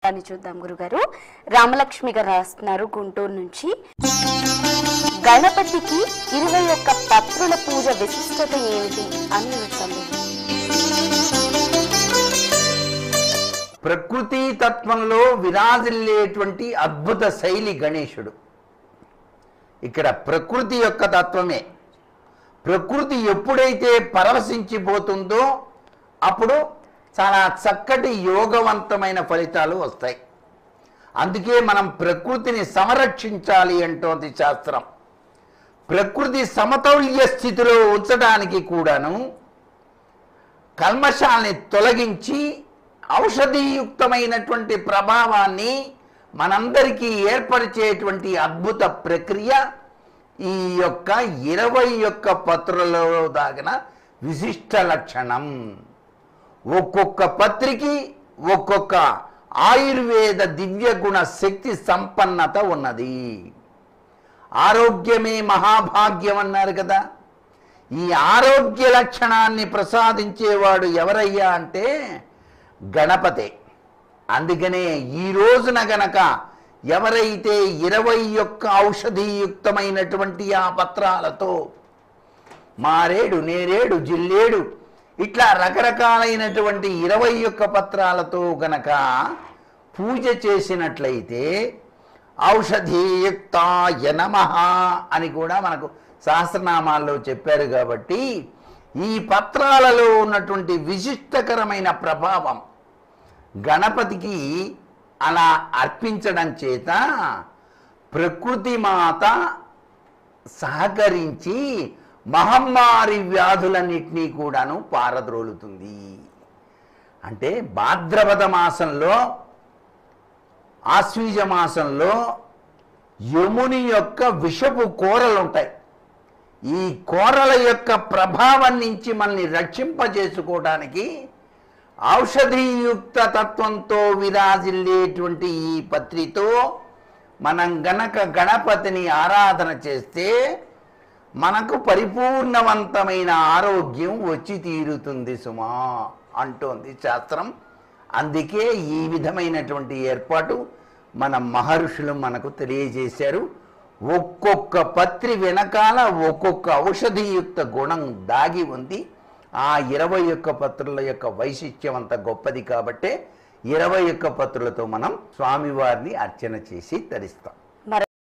అని చూద్దాం గురుగారు. రామలక్ష్మి గారు రాస్తున్నారు గుంటూరు నుంచి. గణపతికి 21 పత్రుల పూజ విశిష్టత ఏమిటి అని అడుగుతాము. ప్రకృతి తత్వంలో విరాజిల్లేటువంటి అద్భుత శైలి గణేశుడు. ఇక్కడ ప్రకృతి యొక్క తత్వమే. ప్రకృతి ఎప్పుడైతే పరవశించిపోతుందో అప్పుడు చాలా చక్కటి యోగవంతమైన ఫలితాలు వస్తాయి. అందుకే మనం ప్రకృతిని సంరక్షించాలి అంటోంది శాస్త్రం. ప్రకృతి సమతౌల్య స్థితిలో ఉంచడానికి కూడాను కల్మషాల్ని తొలగించి ఔషధీయుక్తమైనటువంటి ప్రభావాన్ని మనందరికీ ఏర్పరిచేటువంటి అద్భుత ప్రక్రియ ఈ యొక్క 21 పత్రులలో దాగిన విశిష్ట లక్షణం. ఒక్కొక్క పత్రికి ఒక్కొక్క ఆయుర్వేద దివ్య గుణ శక్తి సంపన్నత ఉన్నది. ఆరోగ్యమే మహాభాగ్యం అన్నారు కదా. ఈ ఆరోగ్య లక్షణాన్ని ప్రసాదించేవాడు ఎవరయ్యా అంటే గణపతే. అందుకనే ఈ రోజున గనక ఎవరైతే 21 ఔషధీయుక్తమైనటువంటి ఆ పత్రాలతో మారేడు, నేరేడు, జిల్లేడు ఇట్లా రకరకాలైనటువంటి 21 పత్రాలతో గనక పూజ చేసినట్లయితే ఔషధీయుక్తాయ నమః అని కూడా మనకు సహస్రనామాల్లో చెప్పారు. కాబట్టి ఈ పత్రాలలో ఉన్నటువంటి విశిష్టకరమైన ప్రభావం గణపతికి అలా అర్పించడం చేత ప్రకృతి మాత సహకరించి మహమ్మారి వ్యాధులన్నింటినీ కూడాను పారద్రోలుతుంది. అంటే భాద్రపద మాసంలో, ఆశ్వీజ మాసంలో యముని యొక్క విషపు కూరలు ఉంటాయి. ఈ కూరల యొక్క ప్రభావం నుంచి మనల్ని రక్షింపజేసుకోవడానికి ఔషధీయుక్త తత్వంతో విరాజిల్లేటువంటి ఈ పత్రితో మనం గనక గణపతిని ఆరాధన చేస్తే మనకు పరిపూర్ణవంతమైన ఆరోగ్యం వచ్చి తీరుతుంది సుమా అంటోంది శాస్త్రం. అందుకే ఈ విధమైనటువంటి ఏర్పాటు మన మహర్షులు మనకు తెలియజేశారు. ఒక్కొక్క పత్రి వెనకాల ఒక్కొక్క ఔషధీయుక్త గుణం దాగి ఉంది. ఆ 21 పత్రుల యొక్క వైశిష్ట్యం అంత గొప్పది కాబట్టే 21 పత్రులతో మనం స్వామివారిని అర్చన చేసి తరిస్తాం.